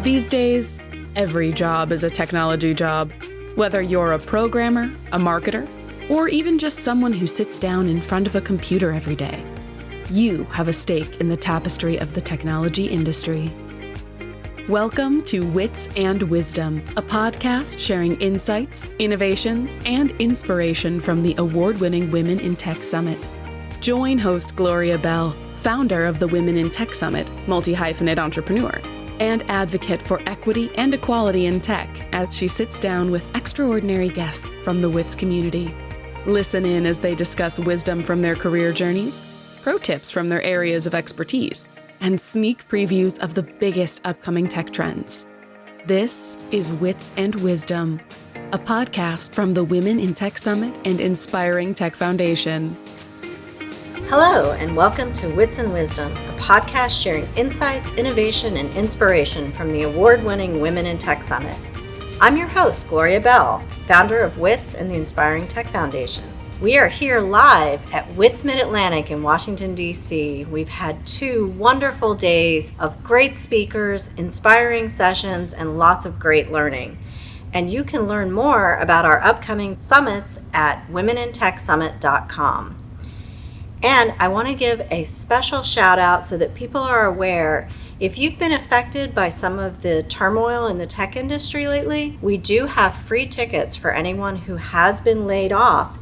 These days, every job is a technology job. Whether you're a programmer, a marketer, or even just someone who sits down in front of a computer every day, you have a stake in the tapestry of the technology industry. Welcome to Wits and Wisdom, a podcast sharing insights, innovations, and inspiration from the award-winning Women in Tech Summit. Join host Gloria Bell, founder of the Women in Tech Summit, multi-hyphenate entrepreneur, and advocate for equity and equality in tech as she sits down with extraordinary guests from the WITS community. Listen in as they discuss wisdom from their career journeys, pro tips from their areas of expertise, and sneak previews of the biggest upcoming tech trends. This is Wits and Wisdom, a podcast from the Women in Tech Summit and Inspiring Tech Foundation. Hello, and welcome to Wits and Wisdom, a podcast sharing insights, innovation, and inspiration from the award-winning Women in Tech Summit. I'm your host, Gloria Bell, founder of WITS and the Inspiring Tech Foundation. We are here live at WITS Mid-Atlantic in Washington, D.C. We've had 2 wonderful days of great speakers, inspiring sessions, and lots of great learning. And you can learn more about our upcoming summits at womenintechsummit.com. And I want to give a special shout out so that people are aware. If you've been affected by some of the turmoil in the tech industry lately, we do have free tickets for anyone who has been laid off.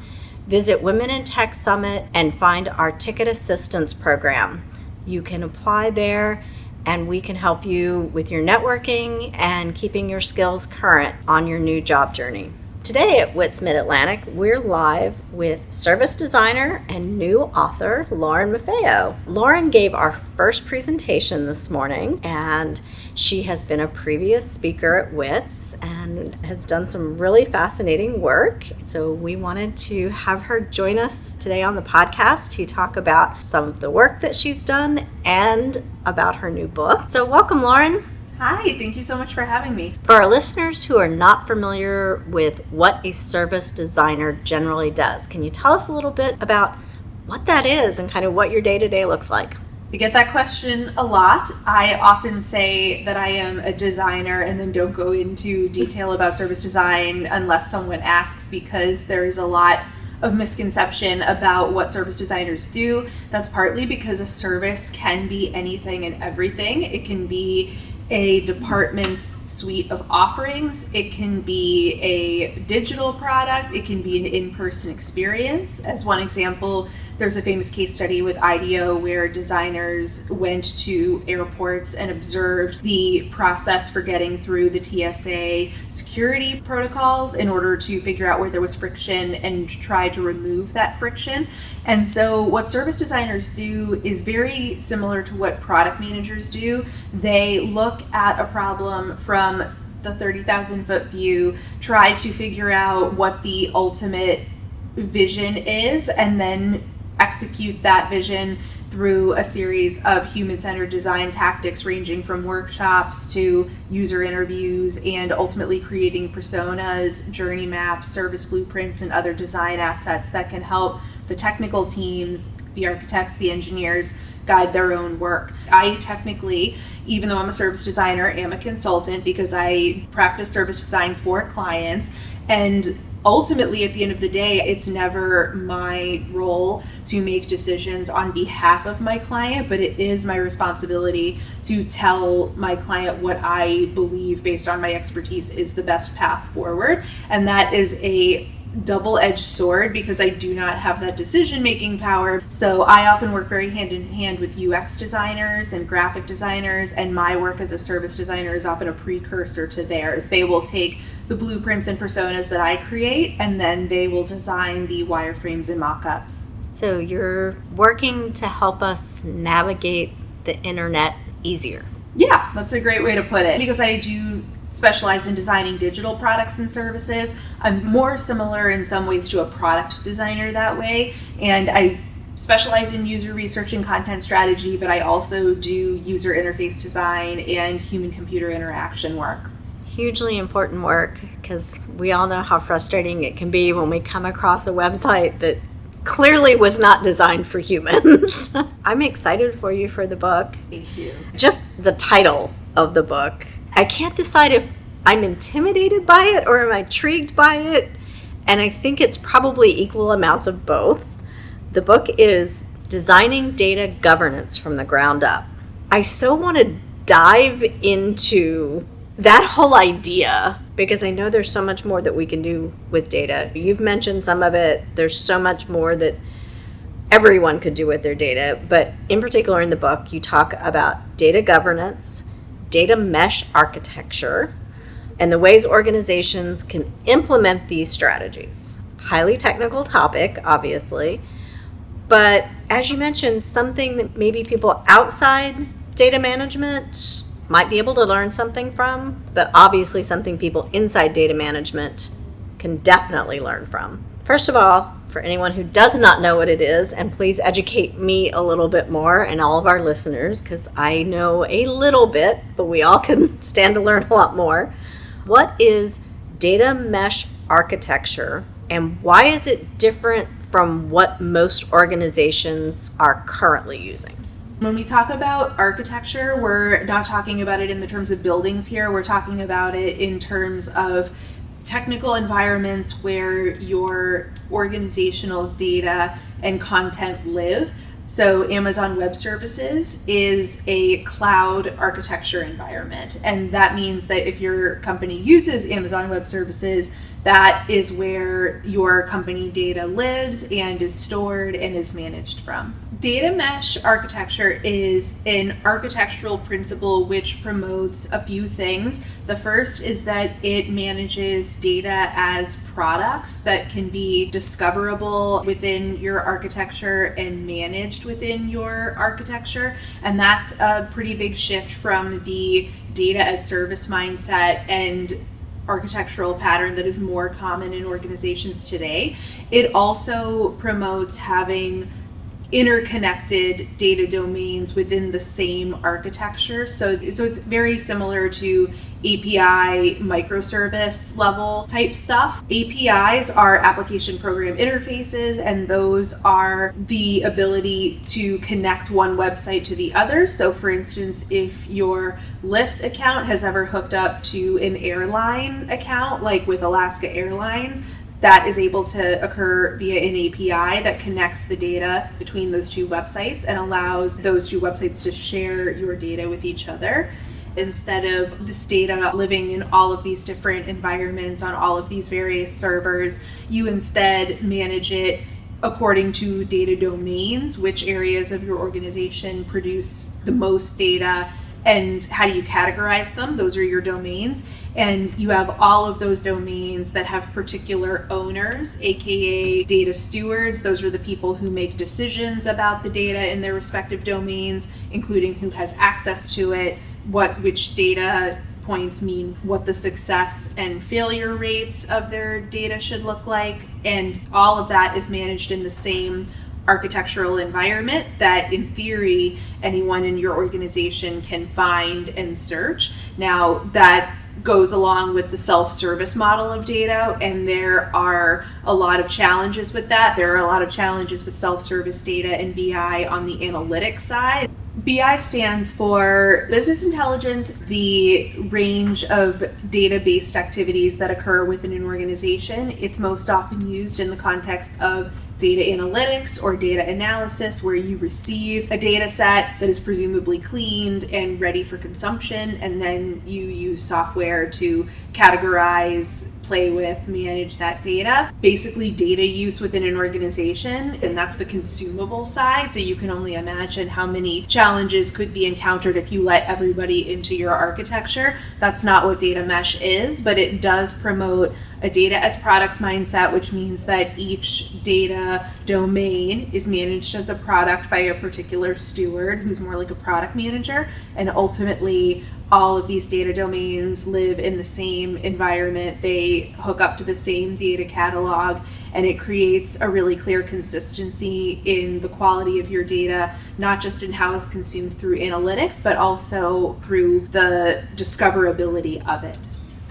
Visit Women in Tech Summit and find our ticket assistance program. You can apply there and we can help you with your networking and keeping your skills current on your new job journey. Today at WITS Mid-Atlantic, we're live with service designer and new author, Lauren Maffeo. Lauren gave our first presentation this morning, and she has been a previous speaker at WITS and has done some really fascinating work. So we wanted to have her join us today on the podcast to talk about some of the work that she's done and about her new book. So welcome, Lauren. Hi, thank you so much for having me. For our listeners who are not familiar with what a service designer generally does, can you tell us a little bit about what that is and kind of what your day-to-day looks like? I get that question a lot. I often say that I am a designer and then don't go into detail about service design unless someone asks, because there is a lot of misconception about what service designers do. That's partly because a service can be anything and everything. It can be a department's suite of offerings. It can be a digital product. It can be an in-person experience. As one example, there's a famous case study with IDEO where designers went to airports and observed the process for getting through the TSA security protocols in order to figure out where there was friction and try to remove that friction. And so what service designers do is very similar to what product managers do. They look at a problem from the 30,000 foot view, try to figure out what the ultimate vision is, and then execute that vision through a series of human-centered design tactics ranging from workshops to user interviews and ultimately creating personas, journey maps, service blueprints, and other design assets that can help the technical teams, the architects, the engineers, guide their own work. I technically, even though I'm a service designer, am a consultant because I practice service design for clients, and ultimately, at the end of the day, it's never my role to make decisions on behalf of my client, but it is my responsibility to tell my client what I believe based on my expertise is the best path forward. And that is a double-edged sword because I do not have that decision-making power. So I often work very hand-in-hand with UX designers and graphic designers, and my work as a service designer is often a precursor to theirs. They will take the blueprints and personas that I create, and then they will design the wireframes and mock-ups. So you're working to help us navigate the internet easier. Yeah, that's a great way to put it, because I do specialize in designing digital products and services. I'm more similar in some ways to a product designer that way, and I specialize in user research and content strategy, but I also do user interface design and human-computer interaction work. Hugely important work, because we all know how frustrating it can be when we come across a website that clearly was not designed for humans. I'm excited for you for the book. Thank you. Just the title of the book I can't decide if I'm intimidated by it or am I intrigued by it. And I think it's probably equal amounts of both. The book is Designing Data Governance from the Ground Up. I so want to dive into that whole idea because I know there's so much more that we can do with data. You've mentioned some of it. There's so much more that everyone could do with their data. But in particular in the book, you talk about data governance, data mesh architecture, and the ways organizations can implement these strategies. Highly technical topic, obviously, but as you mentioned, something that maybe people outside data management might be able to learn something from, but obviously something people inside data management can definitely learn from. First of all, for anyone who does not know what it is, and please educate me a little bit more and all of our listeners, because I know a little bit, but we all can stand to learn a lot more. What is data mesh architecture, and why is it different from what most organizations are currently using? When we talk about architecture, we're not talking about it in the terms of buildings here. We're talking about it in terms of technical environments where your organizational data and content live. So Amazon Web Services is a cloud architecture environment. And that means that if your company uses Amazon Web Services, that is where your company data lives and is stored and is managed from. Data mesh architecture is an architectural principle which promotes a few things. The first is that it manages data as products that can be discoverable within your architecture and managed within your architecture. And that's a pretty big shift from the data as service mindset and architectural pattern that is more common in organizations today. It also promotes having interconnected data domains within the same architecture. So it's very similar to API microservice level type stuff. APIs are application program interfaces, and those are the ability to connect one website to the other. So for instance, if your Lyft account has ever hooked up to an airline account, like with Alaska Airlines, that is able to occur via an API that connects the data between those two websites and allows those two websites to share your data with each other. Instead of this data living in all of these different environments on all of these various servers, you instead manage it according to data domains, which areas of your organization produce the most data, and how do you categorize them? Those are your domains. And you have all of those domains that have particular owners, aka data stewards. Those are the people who make decisions about the data in their respective domains, including who has access to it, which data points mean what the success and failure rates of their data should look like. And all of that is managed in the same architectural environment that in theory anyone in your organization can find and search. Now that goes along with the self-service model of data, and there are a lot of challenges with that. There are a lot of challenges with self-service data and BI on the analytics side. BI stands for business intelligence, the range of data-based activities that occur within an organization. It's most often used in the context of data analytics or data analysis, where you receive a data set that is presumably cleaned and ready for consumption, and then you use software to categorize, play with, manage that data. Basically data use within an organization, and that's the consumable side. So you can only imagine how many challenges could be encountered if you let everybody into your architecture. That's not what data mesh is, but it does promote a data as products mindset, which means that each data domain is managed as a product by a particular steward who's more like a product manager, and ultimately all of these data domains live in the same environment. They hook up to the same data catalog, and it creates a really clear consistency in the quality of your data, not just in how it's consumed through analytics, but also through the discoverability of it.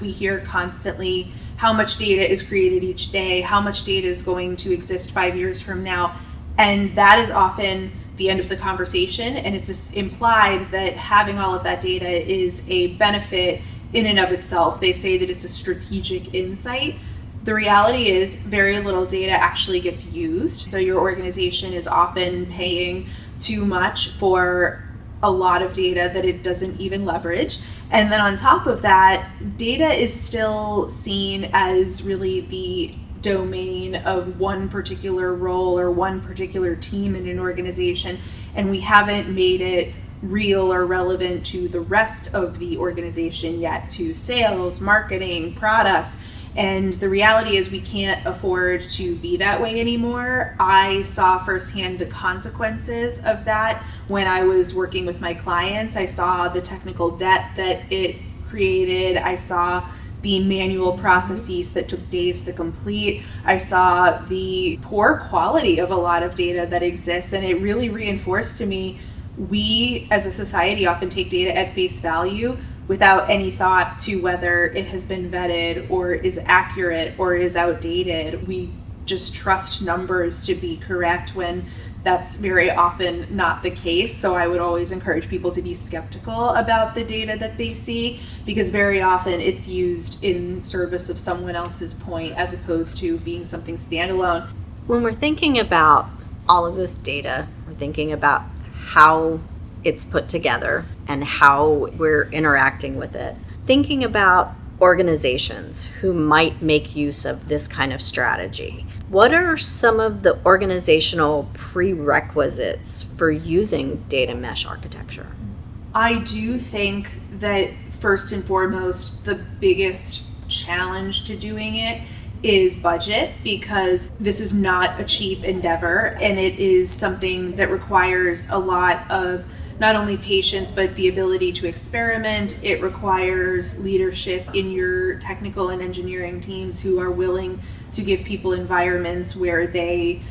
We hear constantly how much data is created each day, how much data is going to exist 5 years from now, and that is often the end of the conversation, and it's implied that having all of that data is a benefit in and of itself. They say that it's a strategic insight. The reality is very little data actually gets used. So your organization is often paying too much for a lot of data that it doesn't even leverage. And then on top of that, data is still seen as really the domain of one particular role or one particular team in an organization, and we haven't made it real or relevant to the rest of the organization yet, to sales, marketing, product. And the reality is we can't afford to be that way anymore. I saw firsthand the consequences of that when I was working with my clients. I saw the technical debt that it created. I saw the manual processes that took days to complete. I saw the poor quality of a lot of data that exists, and it really reinforced to me, we as a society often take data at face value without any thought to whether it has been vetted or is accurate or is outdated. We just trust numbers to be correct when that's very often not the case. So I would always encourage people to be skeptical about the data that they see, because very often it's used in service of someone else's point as opposed to being something standalone. When we're thinking about all of this data, we're thinking about how it's put together and how we're interacting with it. Thinking about organizations who might make use of this kind of strategy, what are some of the organizational prerequisites for using data mesh architecture? I do think that first and foremost, the biggest challenge to doing it is budget, because this is not a cheap endeavor, and it is something that requires a lot of not only patience, but the ability to experiment. It requires leadership in your technical and engineering teams who are willing to give people environments where they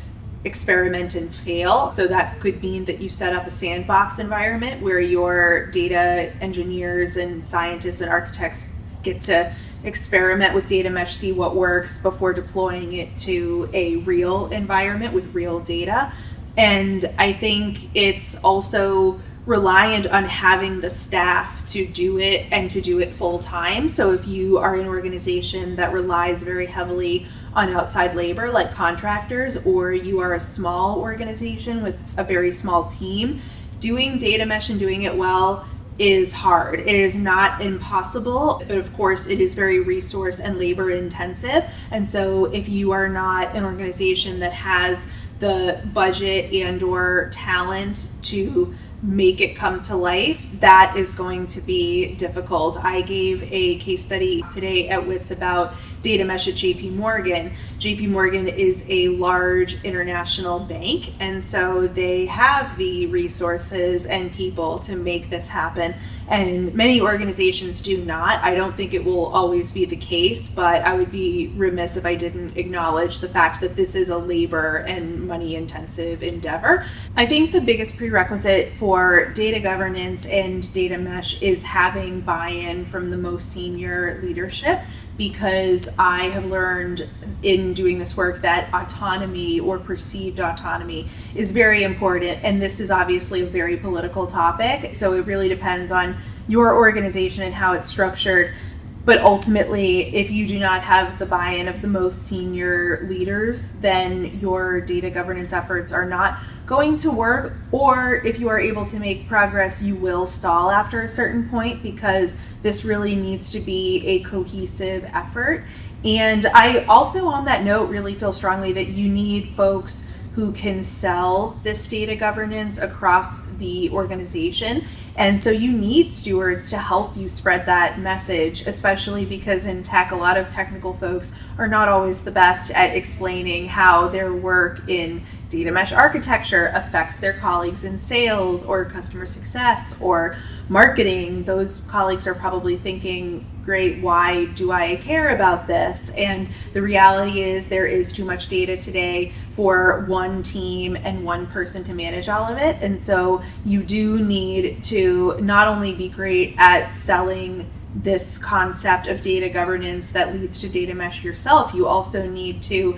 experiment and fail. So that could mean that you set up a sandbox environment where your data engineers and scientists and architects get to experiment with data mesh, see what works before deploying it to a real environment with real data. And I think it's also reliant on having the staff to do it and to do it full time. So if you are an organization that relies very heavily on outside labor like contractors, or you are a small organization with a very small team, doing data mesh and doing it well is hard. It is not impossible, but of course it is very resource and labor intensive. And so if you are not an organization that has the budget and or talent to make it come to life, that is going to be difficult. I gave a case study today at WITS about data mesh at JP Morgan. JP Morgan is a large international bank, and so they have the resources and people to make this happen. And many organizations do not. I don't think it will always be the case, but I would be remiss if I didn't acknowledge the fact that this is a labor and money intensive endeavor. I think the biggest prerequisite for data governance and data mesh is having buy-in from the most senior leadership, because I have learned in doing this work that autonomy or perceived autonomy is very important. And this is obviously a very political topic. So it really depends on your organization and how it's structured. But ultimately, if you do not have the buy-in of the most senior leaders, then your data governance efforts are not going to work. Or if you are able to make progress, you will stall after a certain point, because this really needs to be a cohesive effort. And I also, on that note, really feel strongly that you need folks who can sell this data governance across the organization. And so you need stewards to help you spread that message, especially because in tech, a lot of technical folks are not always the best at explaining how their work in data mesh architecture affects their colleagues in sales or customer success or marketing. Those colleagues are probably thinking, great, why do I care about this? And the reality is there is too much data today for one team and one person to manage all of it. And so you do need to not only be great at selling this concept of data governance that leads to data mesh yourself, you also need to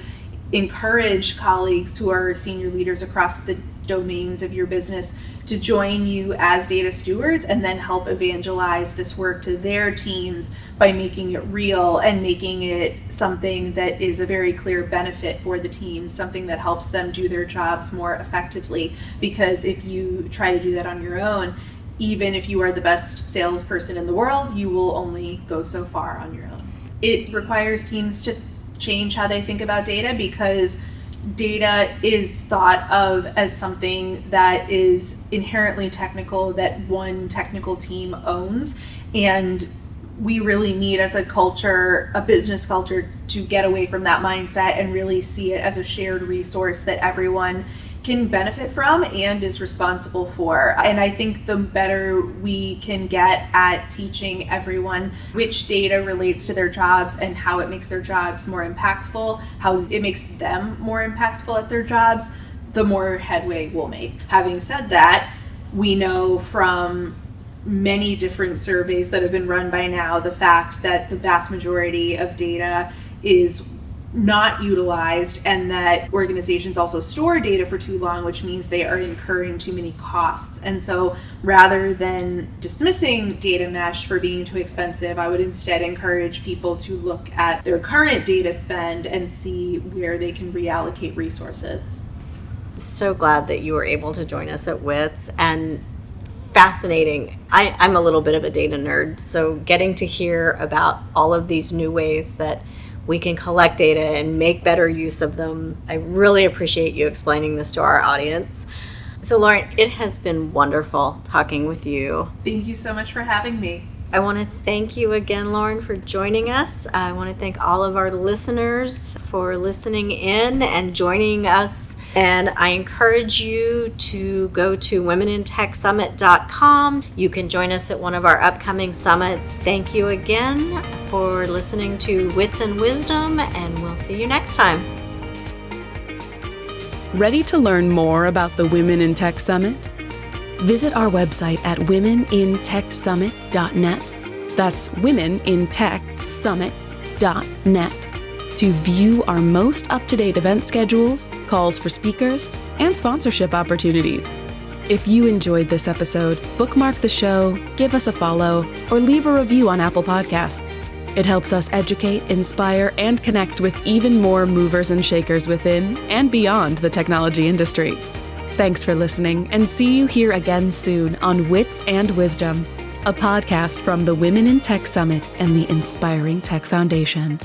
encourage colleagues who are senior leaders across the domains of your business to join you as data stewards, and then help evangelize this work to their teams by making it real and making it something that is a very clear benefit for the team, something that helps them do their jobs more effectively. Because if you try to do that on your own, even if you are the best salesperson in the world, you will only go so far on your own. It requires teams to change how they think about data, because data is thought of as something that is inherently technical, that one technical team owns. And we really need, as a culture, a business culture, to get away from that mindset and really see it as a shared resource that everyone can benefit from and is responsible for. And I think the better we can get at teaching everyone which data relates to their jobs and how it makes their jobs more impactful, how it makes them more impactful at their jobs, the more headway we'll make. Having said that, we know from many different surveys that have been run by now the fact that the vast majority of data is not utilized, and that organizations also store data for too long, which means they are incurring too many costs. And so rather than dismissing data mesh for being too expensive, I would instead encourage people to look at their current data spend and see where they can reallocate resources. So glad that you were able to join us at WITS, and fascinating. I'm a little bit of a data nerd, so getting to hear about all of these new ways that we can collect data and make better use of them. I really appreciate you explaining this to our audience. So Lauren, it has been wonderful talking with you. Thank you so much for having me. I want to thank you again, Lauren, for joining us. I want to thank all of our listeners for listening in and joining us. And I encourage you to go to womenintechsummit.com. You can join us at one of our upcoming summits. Thank you again for listening to Wits and Wisdom, and we'll see you next time. Ready to learn more about the Women in Tech Summit? Visit our website at womenintechsummit.net. That's womenintechsummit.net to view our most up-to-date event schedules, calls for speakers, and sponsorship opportunities. If you enjoyed this episode, bookmark the show, give us a follow, or leave a review on Apple Podcasts. It helps us educate, inspire, and connect with even more movers and shakers within and beyond the technology industry. Thanks for listening, and see you here again soon on Wits and Wisdom, a podcast from the Women in Tech Summit and the Inspiring Tech Foundation.